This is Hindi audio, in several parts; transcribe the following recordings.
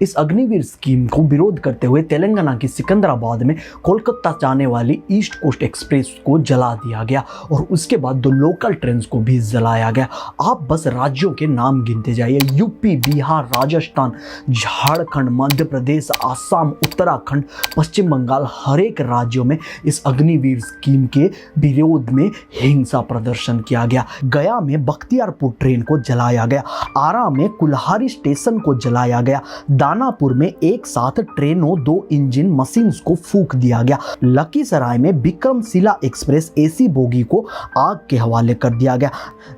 इस अग्निवीर स्कीम को विरोध करते हुए तेलंगाना की सिकंदराबाद में कोलकाता जाने वाली ईस्ट कोस्ट एक्सप्रेस को जला दिया गया और उसके बाद 2 लोकल ट्रेन को भी जलाया गया। आप बस राज्यों के नाम गिनते जाइए, यूपी, बिहार, राजस्थान, झारखंड, मध्य प्रदेश, आसाम, उत्तराखंड, पश्चिम बंगाल, हर एक राज्यों में इस अग्निवीर स्कीम के विरोध में हिंसा प्रदर्शन किया गया। गया में बख्तियारपुर ट्रेन को जलाया गया, आरा में कुल्हारी स्टेशन को जलाया गया, दानापुर में एक साथ ट्रेनों 2 इंजन मशीन्स को फूंक दिया गया, लखीसराय में विक्रमशिला एक्सप्रेस एसी बोगी को आग के हवाले कर दिया गया,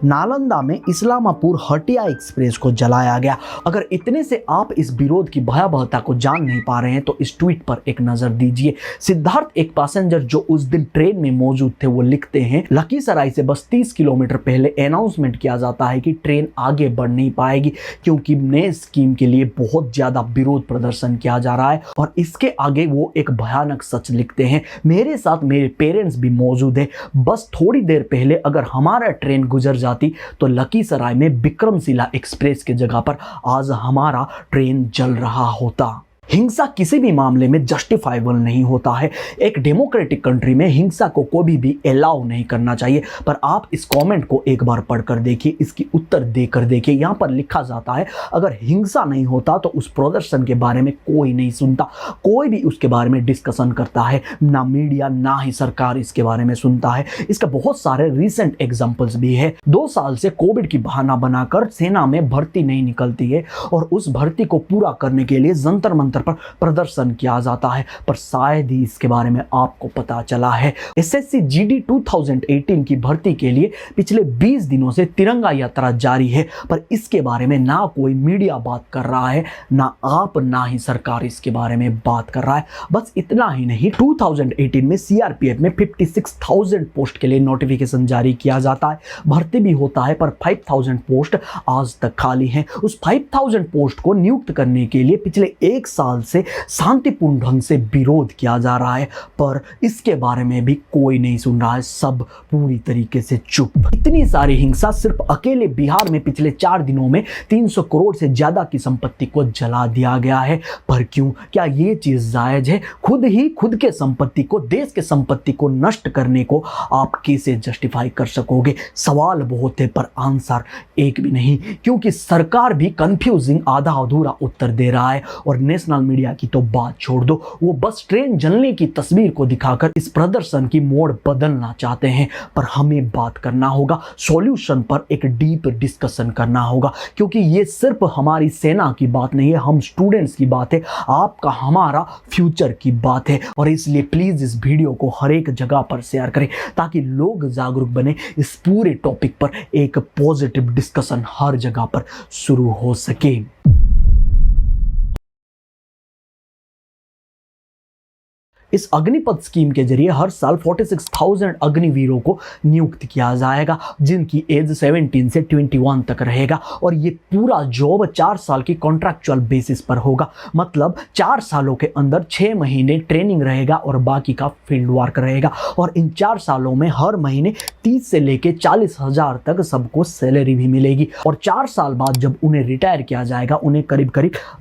नालंदा में इस्लामापुर हटिया एक्सप्रेस को जलाया गया। अगर इतने से आप इस विरोध की भयावहता को जान नहीं पा रहे हैं तो इस ट्वीट पर एक नजर दीजिए। सिद्धार्थ, एक पैसेंजर जो उस दिन ट्रेन में मौजूद थे, वो लिखते हैं, लखीसराय से बस 30 किलोमीटर पहले अनाउंसमेंट किया जाता है कि ट्रेन आगे बढ़ नहीं पाएगी क्योंकि नए स्कीम के लिए बहुत ज्यादा विरोध प्रदर्शन किया जा रहा है। और इसके आगे वो एक भयानक सच लिखते हैं, मेरे साथ मेरे पेरेंट्स भी मौजूद है, बस थोड़ी देर पहले अगर हमारा ट्रेन गुजर जाती तो लखीसराय में विक्रमशिला एक्सप्रेस की जगह पर आज हमारा ट्रेन जल रहा होता। हिंसा किसी भी मामले में जस्टिफाइबल नहीं होता है। एक डेमोक्रेटिक कंट्री में हिंसा को कोई भी अलाउ नहीं करना चाहिए। पर आप इस कमेंट को एक बार पढ़कर देखिए, इसकी उत्तर देकर देखिए। यहाँ पर लिखा जाता है अगर हिंसा नहीं होता तो उस प्रदर्शन के बारे में कोई नहीं सुनता, कोई भी उसके बारे में डिस्कशन करता है, ना मीडिया ना ही सरकार इसके बारे में सुनता है। इसका बहुत सारे रिसेंट एग्जाम्पल्स भी है। 2 साल से कोविड की बहाना बनाकर सेना में भर्ती नहीं निकलती है और उस भर्ती को पूरा करने के लिए जंतर मंतर पर प्रदर्शन किया जाता है। पर शायद ही इसके बारे में आपको पता चला है, एसएससी जीडी 2018 की भर्ती के लिए पिछले 20 दिनों से तिरंगा यात्रा जारी है, पर इसके बारे में ना कोई मीडिया बात कर रहा है, ना आप ना ही सरकार इसके बारे में बात कर रहा है। बस इतना ही नहीं, 2018 में सीआरपीएफ में 56,000 पोस्ट के लिए नोटिफिकेशन जारी किया जाता है, भर्ती भी होता है, पर 5,000 पोस्ट आज तक खाली हैं। उस 5,000 पोस्ट को नियुक्त करने के लिए पिछले 1 साल से शांतिपूर्ण ढंग से विरोध किया जा रहा है, पर इसके बारे में भी कोई नहीं सुन रहा है, सब पूरी तरीके से चुप। इतनी सारी हिंसा सिर्फ अकेले बिहार में पिछले 4 दिनों में 300 करोड़ से ज्यादा की संपत्ति को जला दिया गया है। पर क्यों? क्या ये चीज जायज है? खुद के संपत्ति को, देश के संपत्ति को नष्ट करने को आप कैसे जस्टिफाई कर सकोगे? सवाल बहुत है पर आंसर एक भी नहीं, क्योंकि सरकार भी कंफ्यूजिंग आधा अधूरा उत्तर दे रहा है। और नेशनल मीडिया की तो बात छोड़ दो, वो बस ट्रेन जलने की तस्वीर को दिखाकर इस प्रदर्शन की मोड़ बदलना चाहते हैं। पर हमें बात करना होगा, सॉल्यूशन पर एक डीप डिस्कशन करना होगा, क्योंकि ये सिर्फ हमारी सेना की बात नहीं है, हम स्टूडेंट्स की बात है, आपका हमारा फ्यूचर की बात है। और इसलिए प्लीज इस वीडियो को हर एक जगह पर शेयर करें ताकि लोग जागरूक बने। इस पूरे टॉपिक पर एक पॉजिटिव डिस्कशन हर जगह पर शुरू हो सके। इस अग्निपथ स्कीम के जरिए हर साल 46,000 अग्निवीरों को नियुक्त किया जाएगा, जिनकी एज 17 से 21 तक रहेगा। और ये पूरा जॉब 4 साल की कॉन्ट्रैक्चुअल बेसिस पर होगा, मतलब 4 सालों के अंदर 6 महीने ट्रेनिंग रहेगा और बाकी का फील्ड वर्क रहेगा। और इन 4 सालों में हर महीने 30 से लेके 40,000 तक सबको सैलरी भी मिलेगी। और 4 साल बाद जब उन्हें रिटायर किया जाएगा, उन्हें करीब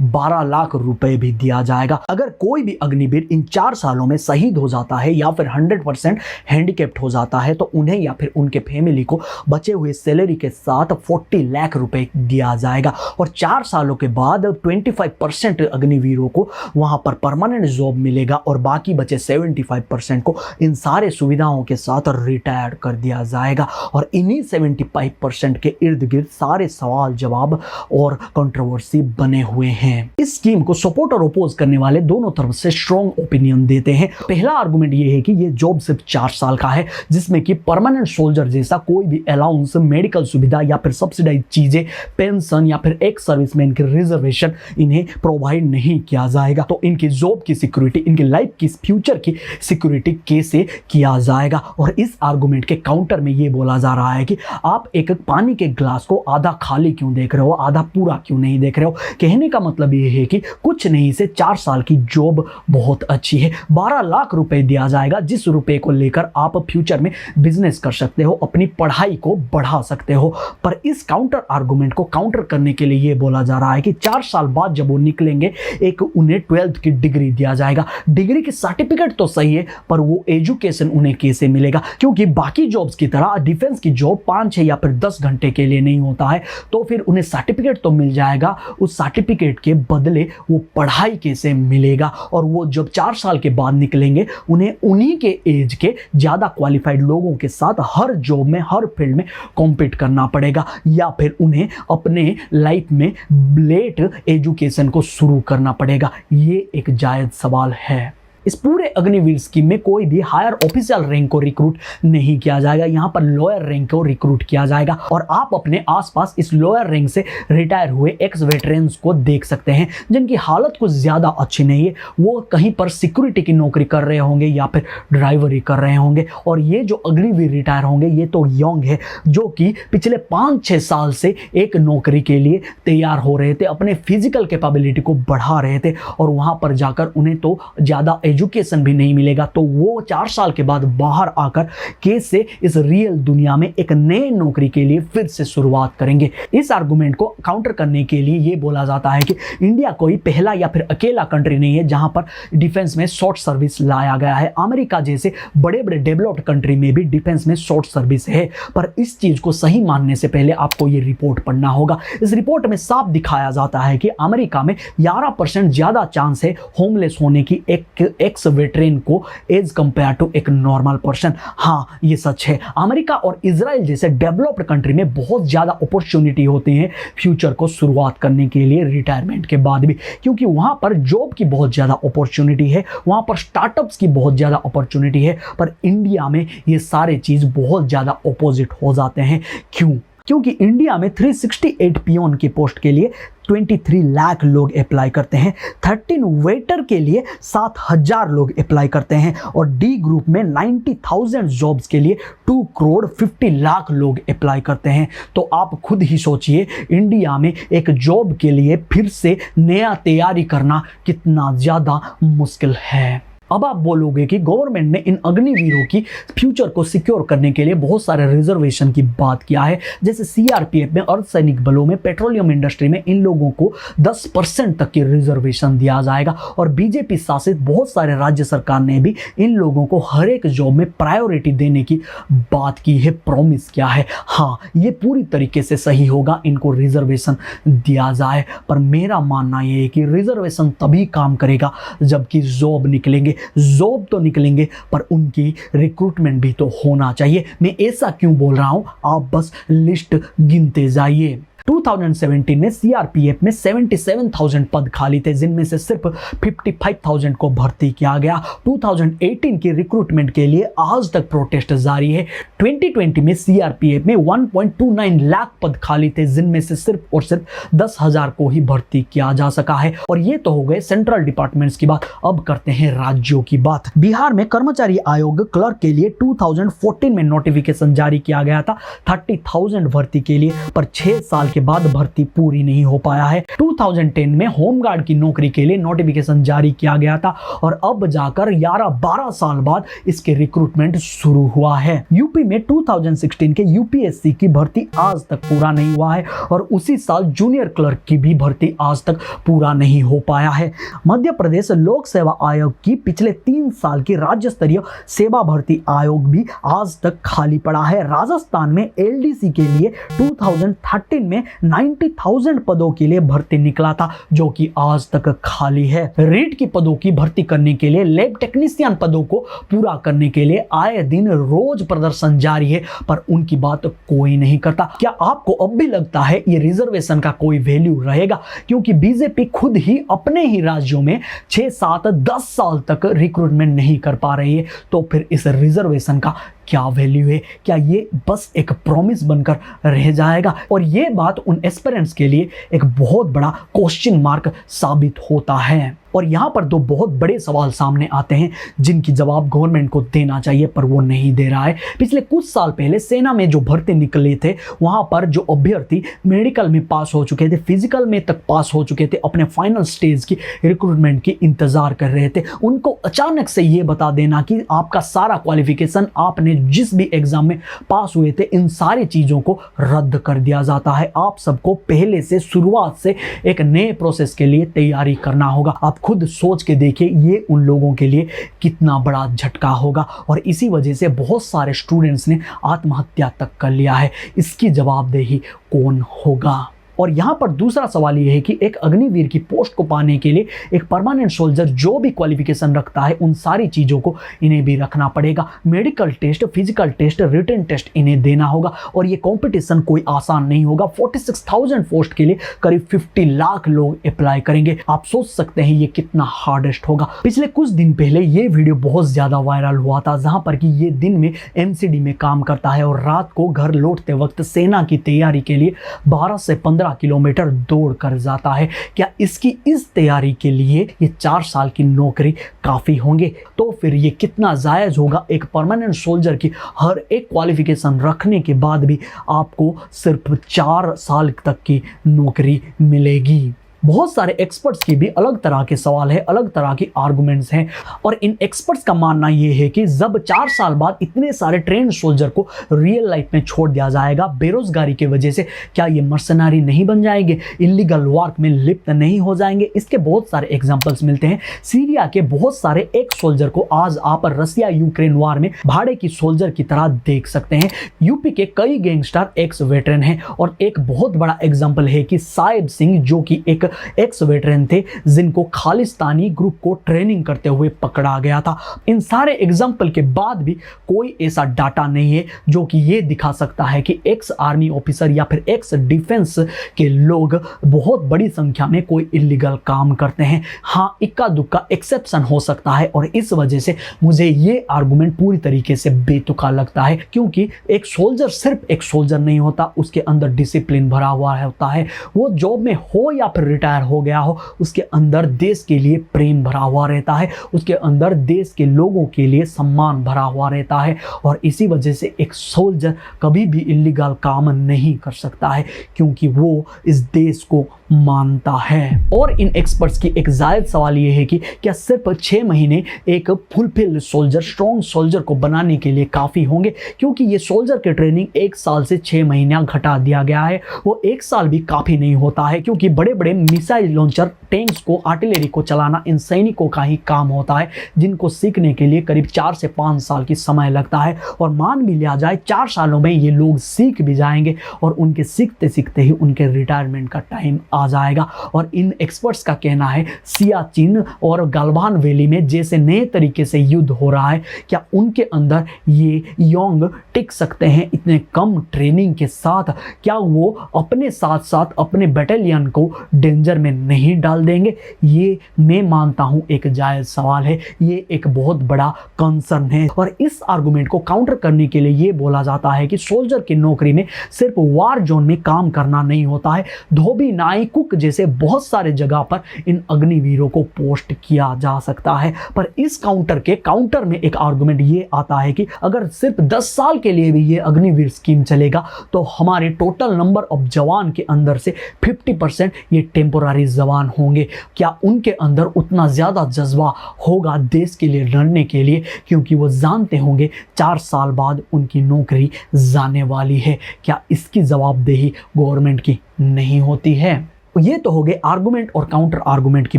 12 लाख रुपए भी दिया जाएगा। अगर कोई भी अग्निवीर इन 4 सालों में शहीद हो जाता है या फिर 100% हैंडीकैप्ड हो जाता है तो उन्हें या फिर उनके फैमिली को बचे हुए सैलरी के साथ 40 लाख रुपए दिया जाएगा। और 4 सालों के बाद 25% अग्निवीरों को वहां पर परमानेंट जॉब मिलेगा और बाकी बचे 75% को इन सारे सुविधाओं के साथ रिटायर कर दिया जाएगा। और इन्हीं 75% के इर्द गिर्द सारे सवाल जवाब और कंट्रोवर्सी बने हुए हैं। इस स्कीम को सपोर्ट और अपोज करने वाले दोनों तरफ से स्ट्रॉन्ग ओपिनियन देते हैं। पहला आर्गुमेंट ये है कि ये जॉब सिर्फ 4 साल का है, जिसमें कि परमानेंट सोल्जर जैसा कोई भी अलाउंस, मेडिकल सुविधा या फिर सब्सिडाइज चीजें, पेंशन या फिर एक सर्विसमैन की रिजर्वेशन इन्हें प्रोवाइड नहीं किया जाएगा। तो इनकी जॉब की सिक्योरिटी, इनकी लाइफ की, फ्यूचर की सिक्योरिटी कैसे किया जाएगा? और इस आर्गुमेंट के काउंटर में ये बोला जा रहा है कि आप एक पानी के ग्लास को आधा खाली क्यों देख रहे हो, आधा पूरा क्यों नहीं देख रहे हो? कहने का मतलब ये है कि कुछ नहीं से 4 साल की जॉब बहुत अच्छी है, 12 लाख रुपए दिया जाएगा, जिस रुपए को लेकर आप फ्यूचर में बिजनेस कर सकते हो, अपनी पढ़ाई को बढ़ा सकते हो। पर इस काउंटर आर्गुमेंट को काउंटर करने के लिए ये बोला जा रहा है कि 4 साल बाद जब वो निकलेंगे एक उन्हें 12th की डिग्री दिया जाएगा। डिग्री की सर्टिफिकेट तो सही है, पर वो एजुकेशन उन्हें कैसे मिलेगा? क्योंकि बाकी जॉब्स की तरह डिफेंस की जॉब 5, 6 या फिर 10 घंटे के लिए नहीं होता है। तो फिर उन्हें सर्टिफिकेट तो मिल जाएगा, उस सर्टिफिकेट के बदले वो पढ़ाई कैसे मिलेगा? और वो जब 4 साल के बाद निकलेंगे उन्हें उन्हीं के एज के ज़्यादा क्वालिफाइड लोगों के साथ हर जॉब में, हर फील्ड में कॉम्पीट करना पड़ेगा, या फिर उन्हें अपने लाइफ में लेट एजुकेशन को शुरू करना पड़ेगा? ये एक जायज़ सवाल है। इस पूरे अग्निवीर स्कीम में कोई भी हायर ऑफिशियल रैंक को रिक्रूट नहीं किया जाएगा, यहाँ पर लोअर रैंक को रिक्रूट किया जाएगा। और आप अपने आसपास इस लोअर रैंक से रिटायर हुए एक्स वेटरन्स को देख सकते हैं, जिनकी हालत कुछ ज़्यादा अच्छी नहीं है। वो कहीं पर सिक्योरिटी की नौकरी कर रहे होंगे या फिर ड्राइवरी कर रहे होंगे। और ये जो अग्निवीर रिटायर होंगे ये तो यंग है, जो कि पिछले 5-6 साल से एक नौकरी के लिए तैयार हो रहे थे, अपने फिजिकल कैपेबिलिटी को बढ़ा रहे थे, और वहाँ पर जाकर उन्हें तो ज़्यादा एजुकेशन भी नहीं मिलेगा। तो वो 4 साल के बाद बाहर आकर कैसे इस रियल दुनिया में एक नए नौकरी के लिए फिर से शुरुआत करेंगे? इस आर्गुमेंट को काउंटर करने के लिए ये बोला जाता है कि इंडिया कोई पहला या फिर अकेला कंट्री नहीं है जहां पर डिफेंस में शॉर्ट सर्विस लाया गया है। अमेरिका जैसे बड़े बड़े डेवलप्ड कंट्री में भी डिफेंस में शॉर्ट सर्विस है। पर इस चीज को सही मानने से पहले आपको ये रिपोर्ट पढ़ना होगा। इस रिपोर्ट में साफ दिखाया जाता है कि अमेरिका में 11% ज्यादा चांस है होमलेस होने की एक एक्स वेटरन को एज कंपेयर टू एक नॉर्मल पर्सन। हाँ, ये सच है। अमेरिका और इजराइल जैसे डेवलप्ड कंट्री में बहुत ज़्यादा अपॉर्चुनिटी होती है फ्यूचर को शुरुआत करने के लिए रिटायरमेंट के बाद भी, क्योंकि वहाँ पर जॉब की बहुत ज़्यादा अपॉर्चुनिटी है, वहाँ पर स्टार्टअप्स की बहुत ज़्यादा अपॉर्चुनिटी है। पर इंडिया में ये सारे चीज़ बहुत ज़्यादा अपोजिट हो जाते हैं। क्यों? क्योंकि इंडिया में 368 पियोन की पोस्ट के लिए 23 लाख लोग अप्लाई करते हैं, 13 वेटर के लिए 7,000 लोग अप्लाई करते हैं, और डी ग्रुप में 90,000 जॉब्स के लिए 2 करोड़ 50 लाख लोग अप्लाई करते हैं। तो आप खुद ही सोचिए, इंडिया में एक जॉब के लिए फिर से नया तैयारी करना कितना ज़्यादा मुश्किल है। अब आप बोलोगे कि गवर्नमेंट ने इन अग्निवीरों की फ्यूचर को सिक्योर करने के लिए बहुत सारे रिजर्वेशन की बात किया है, जैसे सीआरपीएफ में, अर्धसैनिक बलों में, पेट्रोलियम इंडस्ट्री में इन लोगों को 10% तक की रिजर्वेशन दिया जाएगा। और बीजेपी शासित बहुत सारे राज्य सरकार ने भी इन लोगों को हर एक जॉब में प्रायोरिटी देने की बात की है, प्रॉमिस किया है। हाँ, ये पूरी तरीके से सही होगा, इनको रिजर्वेशन दिया जाए। पर मेरा मानना ये है कि रिजर्वेशन तभी काम करेगा जबकि जॉब निकलेंगे। जॉब तो निकलेंगे पर उनकी रिक्रूटमेंट भी तो होना चाहिए। मैं ऐसा क्यों बोल रहा हूं, आप बस लिस्ट गिनते जाइए। 2017 में सीआरपीएफ में 77,000 पद खाली थे, जिनमें से सिर्फ 55,000 को भर्ती किया गया। 2018 की रिक्रूटमेंट के लिए आज तक प्रोटेस्ट जारी है। 2020 में सीआरपीएफ में 1.29 लाख पद खाली थे, जिनमें से सिर्फ और सिर्फ 10,000 को ही भर्ती किया जा सका है। और ये तो हो गए सेंट्रल डिपार्टमेंट्स की बात। अब करते हैं राज्यों की बात। बिहार में कर्मचारी आयोग क्लर्क के लिए 2014 में नोटिफिकेशन जारी किया गया था 30,000 भर्ती के लिए, पर 6 साल के बाद भर्ती पूरी नहीं हो पाया है। 2010 में होमगार्ड की नौकरी के लिए नोटिफिकेशन जारी किया गया था, और अब जाकर 11-12 साल बाद इसके रिक्रूटमेंट शुरू हुआ है। यूपी में 2016 के यूपीएससी की भर्ती आज तक पूरा नहीं हुआ है, और उसी साल जूनियर क्लर्क की भी भर्ती आज तक पूरा नहीं हो पाया है। मध्य प्रदेश लोक सेवा आयोग की पिछले 3 साल की राज्य स्तरीय सेवा भर्ती आयोग भी आज तक खाली पड़ा है। राजस्थान में एलडीसी के लिए 2013 में 90,000 पदों के लिए भर्ती निकला था, जो कि आज तक खाली है। रीट की पदों की भर्ती करने के लिए, लैब टेक्नीशियन पदों को पूरा करने के लिए आए दिन रोज प्रदर्शन जारी है, पर उनकी बात कोई नहीं करता। क्या आपको अब भी लगता है ये रिजर्वेशन का कोई वैल्यू रहेगा? क्योंकि बीजेपी खुद ही अपने ही राज्यों में 6, 7, 10 साल तक रिक्रूटमेंट नहीं कर पा रही है, तो फिर इस रिजर्वेशन का क्या वैल्यू है? क्या ये बस एक प्रॉमिस बनकर रह जाएगा? और ये बात उन एस्पिरेंट्स के लिए एक बहुत बड़ा क्वेश्चन मार्क साबित होता है। और यहाँ पर दो बहुत बड़े सवाल सामने आते हैं जिनकी जवाब गवर्नमेंट को देना चाहिए, पर वो नहीं दे रहा है। पिछले कुछ साल पहले सेना में जो भर्ती निकले थे, वहां पर जो अभ्यर्थी मेडिकल में पास हो चुके थे, फिजिकल में तक पास हो चुके थे, अपने फाइनल स्टेज की रिक्रूटमेंट की इंतजार कर रहे थे, उनको अचानक से ये बता देना कि आपका सारा क्वालिफिकेशन, आपने जिस भी एग्जाम में पास हुए थे, इन सारी चीजों को रद्द कर दिया जाता है। आप सबको पहले से शुरुआत से एक नए प्रोसेस के लिए तैयारी करना होगा। आप खुद सोच के देखिए ये उन लोगों के लिए कितना बड़ा झटका होगा। और इसी वजह से बहुत सारे स्टूडेंट्स ने आत्महत्या तक कर लिया है। इसकी जवाबदेही कौन होगा? और यहाँ पर दूसरा सवाल ये है कि एक अग्निवीर की पोस्ट को पाने के लिए एक परमानेंट सोल्जर जो भी क्वालिफिकेशन रखता है, उन सारी चीज़ों को इन्हें भी रखना पड़ेगा। Medical test, physical test, written test इन्हें देना होगा और ये कंपटीशन कोई आसान नहीं होगा। 46,000 पोस्ट के लिए करीब 50 लाख लोग अप्लाई करेंगे। आप सोच सकते हैं ये कितना हार्डेस्ट होगा। पिछले कुछ दिन पहले ये वीडियो बहुत ज़्यादा वायरल हुआ था, जहाँ पर कि ये दिन में MCD में काम करता है और रात को घर लौटते वक्त सेना की तैयारी के लिए 12 से 15 किलोमीटर दौड़ कर जाता है। क्या इसकी इस तैयारी के लिए ये 4 साल की नौकरी काफी होंगे? तो फिर ये कितना जायज होगा एक परमानेंट सोल्जर की हर एक क्वालिफिकेशन रखने के बाद भी आपको सिर्फ 4 साल तक की नौकरी मिलेगी? बहुत सारे एक्सपर्ट्स की भी अलग तरह के सवाल है, अलग तरह की आर्गुमेंट्स हैं और इन एक्सपर्ट्स का मानना यह है कि जब 4 साल बाद इतने सारे ट्रेंड सोल्जर को रियल लाइफ में छोड़ दिया जाएगा बेरोजगारी की वजह से, क्या ये मर्सनारी नहीं बन जाएंगे, इलीगल वर्क में लिप्त नहीं हो जाएंगे? इसके बहुत सारे एग्जांपल्स मिलते हैं। सीरिया के बहुत सारे एक्स सोल्जर को आज आप रसिया यूक्रेन वार में भाड़े की सोल्जर की तरह देख सकते हैं। यूपी के कई गैंगस्टर एक्स वेटरन हैं और एक बहुत बड़ा एग्जाम्पल है कि साहिब सिंह जो कि एक एक्स वेटरन थे, जिनको खालिस्तानी ग्रुप को ट्रेनिंग करते हुए पकड़ा गया था। इन सारे एग्जाम्पल के बाद भी कोई ऐसा डाटा नहीं है जो कि ये दिखा सकता है कि एक्स आर्मी ऑफिसर या फिर एक्स डिफेंस के लोग बहुत बड़ी संख्या में कोई इलीगल काम करते हैं। हाँ, इक्का दुक्का एक्सेप्शन हो सकता है और इस वजह से मुझे ये आर्गुमेंट पूरी तरीके से बेतुका लगता है, क्योंकि एक सोल्जर सिर्फ एक सोल्जर नहीं होता, उसके अंदर डिसिप्लिन भरा हुआ होता है। वो जॉब में हो या फिर रिटायर हो गया हो, उसके अंदर देश के लिए प्रेम भरा हुआ रहता है, उसके अंदर देश के लोगों के लिए सम्मान भरा हुआ रहता है और इसी वजह से एक सोल्जर कभी भी इलीगल काम नहीं कर सकता है, क्योंकि वो इस देश को मानता है। और इन एक्सपर्ट्स की एक जायज सवाल ये है कि क्या सिर्फ 6 महीने एक फुलफिल सोल्जर, स्ट्रॉन्ग सोल्जर को बनाने के लिए काफ़ी होंगे? क्योंकि ये सोल्जर की ट्रेनिंग 1 साल से 6 महीना घटा दिया गया है। वो 1 साल भी काफ़ी नहीं होता है, क्योंकि बड़े बड़े मिसाइल लॉन्चर, टैंक्स को, आर्टिलरी को चलाना इन सैनिकों का ही काम होता है, जिनको सीखने के लिए करीब 4 से 5 साल की समय लगता है। और मान भी लिया जाए 4 सालों में ये लोग सीख भी जाएंगे और उनके सीखते सीखते ही उनके रिटायरमेंट का टाइम आ जाएगा। और इन एक्सपर्ट्स का कहना है सियाचिन और गलवान वैली में जैसे नए तरीके से युद्ध हो रहा है, क्या उनके अंदर ये यंग टिक सकते हैं इतने कम ट्रेनिंग के साथ? क्या वो अपने साथ साथ अपने बटालियन को डेंजर में नहीं डाल देंगे? ये मैं मानता हूं एक जायज सवाल है, ये एक बहुत बड़ा कंसर्न है। और इस आर्गुमेंट को काउंटर करने के लिए ये बोला जाता है कि सोल्जर की नौकरी में सिर्फ वार जोन में काम करना नहीं होता है, धोबी, नाई, कुक जैसे बहुत सारे जगह पर इन अग्निवीरों को पोस्ट किया जा सकता है। पर इस काउंटर में एक आर्गुमेंट ये आता है कि अगर सिर्फ 10 साल के लिए भी ये अग्निवीर स्कीम चलेगा तो हमारे टोटल नंबर ऑफ जवान के अंदर से 50% ये टेम्पोररी जवान होंगे। क्या उनके अंदर उतना ज़्यादा जज्बा होगा देश के लिए लड़ने के लिए? क्योंकि वो जानते होंगे 4 साल बाद उनकी नौकरी जाने वाली है। क्या इसकी जवाबदेही गवर्नमेंट की नहीं होती है? ये तो हो गए आर्गुमेंट और काउंटर आर्गुमेंट की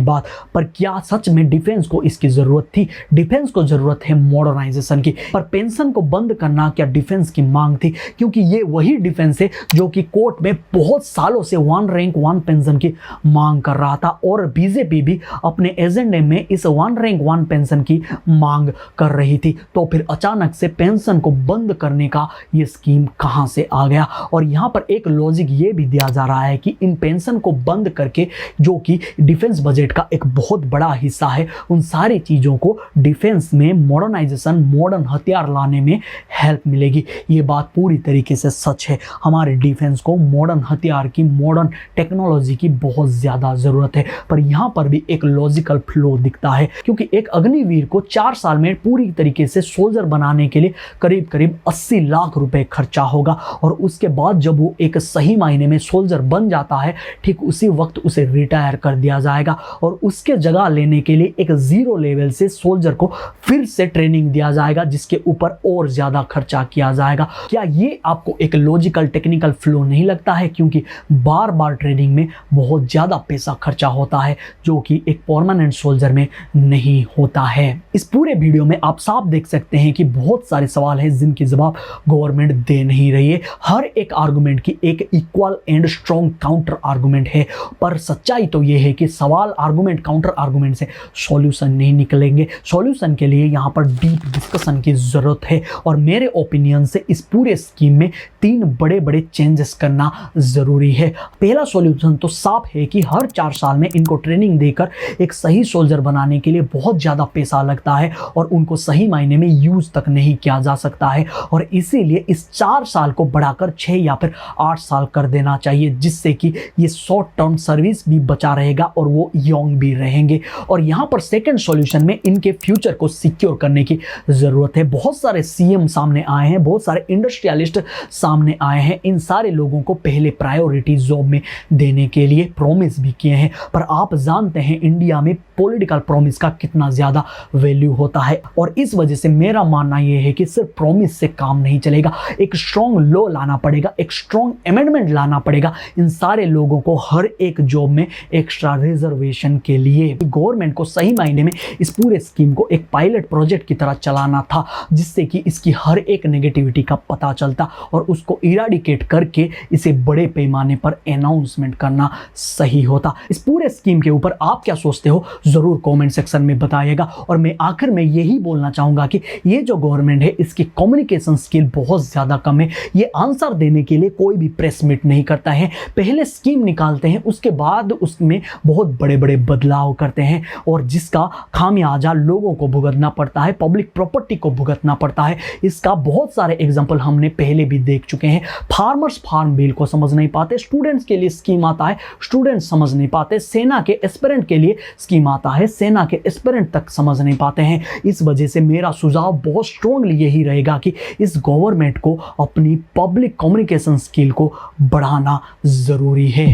बात, पर क्या सच में डिफेंस को इसकी जरूरत थी? डिफेंस को जरूरत है मॉडर्नाइजेशन की, पर पेंशन को बंद करना क्या डिफेंस की मांग थी? क्योंकि ये वही डिफेंस है जो कि कोर्ट में बहुत सालों से 1 रैंक 1 पेंशन की मांग कर रहा था और बीजेपी भी अपने एजेंडे में इस 1 रैंक 1 पेंशन की मांग कर रही थी। तो फिर अचानक से पेंशन को बंद करने का ये स्कीम कहां से आ गया? और यहाँ पर एक लॉजिक ये भी दिया जा रहा है कि इन पेंशन को बंद करके, जो कि डिफेंस बजट का एक बहुत बड़ा हिस्सा है, उन सारी चीज़ों को डिफेंस में मॉडर्नाइजेशन, मॉडर्न हथियार लाने में हेल्प मिलेगी। ये बात पूरी तरीके से सच है। हमारे डिफेंस को मॉडर्न हथियार की, मॉडर्न टेक्नोलॉजी की बहुत ज़्यादा ज़रूरत है। पर यहाँ पर भी एक लॉजिकल फ्लो दिखता है, क्योंकि एक अग्निवीर को 4 साल में पूरी तरीके से सोल्जर बनाने के लिए करीब करीब 80 लाख रुपए खर्चा होगा, और उसके बाद जब वो एक सही मायने में सोल्जर बन जाता है, ठीक उसी वक्त उसे रिटायर कर दिया जाएगा, और उसके जगह लेने के लिए एक 0 लेवल से सोल्जर को फिर से ट्रेनिंग दिया जाएगा, जिसके ऊपर और ज़्यादा खर्चा किया जाएगा। क्या ये आपको एक लॉजिकल टेक्निकल फ्लो नहीं लगता है? क्योंकि बार बार ट्रेनिंग में बहुत ज़्यादा पैसा खर्चा होता है, जो कि एक परमानेंट सोल्जर में नहीं होता है। इस पूरे वीडियो में आप साफ देख सकते हैं कि बहुत सारे सवाल हैं जिनके जवाब गवर्नमेंट दे नहीं रही है। हर एक आर्गुमेंट की एक equal and strong counter argument है, पर सच्चाई तो यह है कि सवाल, आर्गुमेंट, काउंटर आर्गुमेंट से सॉल्यूशन नहीं निकलेंगे। सॉल्यूशन के लिए यहाँ पर डीप डिस्कशन की जरूरत है, और मेरे ओपिनियन से इस पूरे स्कीम में 3 बड़े बड़े चेंजेस करना जरूरी है। पहला सॉल्यूशन तो साफ है कि हर 4 साल में इनको ट्रेनिंग देकर एक सही सोल्जर बनाने के लिए बहुत ज़्यादा पैसा लगता है, और उनको सही मायने में यूज़ तक नहीं किया जा सकता है, और इसीलिए इस 4 साल को बढ़ाकर 6 या फिर 8 साल कर देना चाहिए, जिससे कि ये शॉर्ट टर्म सर्विस भी बचा रहेगा और वो यंग भी रहेंगे। और यहाँ पर सेकंड सॉल्यूशन में इनके फ्यूचर को सिक्योर करने की ज़रूरत है। बहुत सारे सीएम सामने आए हैं, बहुत सारे इंडस्ट्रियलिस्ट सामने आए हैं, इन सारे लोगों को पहले प्रायोरिटी जॉब में देने के लिए प्रॉमिस भी किए हैं, पर आप जानते हैं इंडिया में पॉलिटिकल प्रॉमिस का कितना ज़्यादा वैल्यू होता है, और इस वजह से मेरा मानना यह है कि सिर्फ प्रॉमिस से काम नहीं चलेगा। एक स्ट्रॉन्ग लॉ लाना पड़ेगा, एक स्ट्रॉन्ग अमेंडमेंट लाना पड़ेगा इन सारे लोगों को हर एक जॉब में एक्स्ट्रा रिजर्वेशन के लिए। गवर्नमेंट को सही मायने में इस पूरे स्कीम को एक पायलट प्रोजेक्ट की तरह चलाना था, जिससे कि इसकी हर एक नेगेटिविटी का पता चलता और उसको इराडिकेट करके इसे बड़े पैमाने पर अनाउंसमेंट करना सही होता। इस पूरे स्कीम के ऊपर आप क्या सोचते हो जरूर कमेंट सेक्शन में बताइएगा। और मैं आखिर में यही बोलना चाहूंगा कि ये जो गवर्नमेंट है, इसकी कम्युनिकेशन स्किल बहुत ज़्यादा कम है। ये आंसर देने के लिए कोई भी प्रेस मीट नहीं करता है, पहले स्कीम निकालते हैं, उसके बाद उसमें बहुत बड़े बड़े बदलाव करते हैं, और जिसका खामियाजा लोगों को भुगतना पड़ता है, पब्लिक प्रॉपर्टी को भुगतना पड़ता है। इसका बहुत सारे एग्जाम्पल हमने पहले भी देख चुके हैं। फार्मर्स फार्म बिल को समझ नहीं पाते, स्टूडेंट्स के लिए स्कीम आता है, स्टूडेंट्स समझ नहीं पाते, सेना के एस्पिरेंट के लिए स्कीम आता है, सेना के एस्पिरेंट तक समझ नहीं पाते हैं। इस वजह से मेरा सुझाव बहुत स्ट्रांगली यही रहेगा कि इस गवर्नमेंट को अपनी पब्लिक कम्युनिकेशन स्किल को बढ़ाना जरूरी है।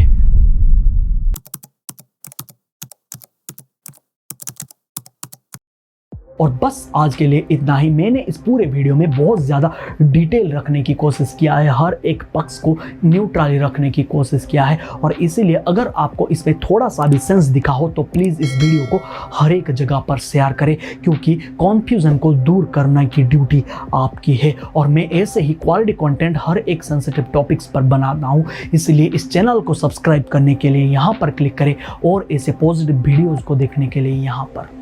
और बस आज के लिए इतना ही। मैंने इस पूरे वीडियो में बहुत ज़्यादा डिटेल रखने की कोशिश किया है, हर एक पक्ष को न्यूट्रल रखने की कोशिश किया है, और इसीलिए अगर आपको इसमें थोड़ा सा भी सेंस दिखा हो तो प्लीज़ इस वीडियो को हर एक जगह पर शेयर करें, क्योंकि कॉन्फ्यूज़न को दूर करने की ड्यूटी आपकी है। और मैं ऐसे ही क्वालिटी कंटेंट हर एक सेंसिटिव टॉपिक्स पर बनाता हूँ, इसलिए इस चैनल को सब्सक्राइब करने के लिए यहाँ पर क्लिक करें, और ऐसे पॉजिटिव वीडियोज़ को देखने के लिए यहाँ पर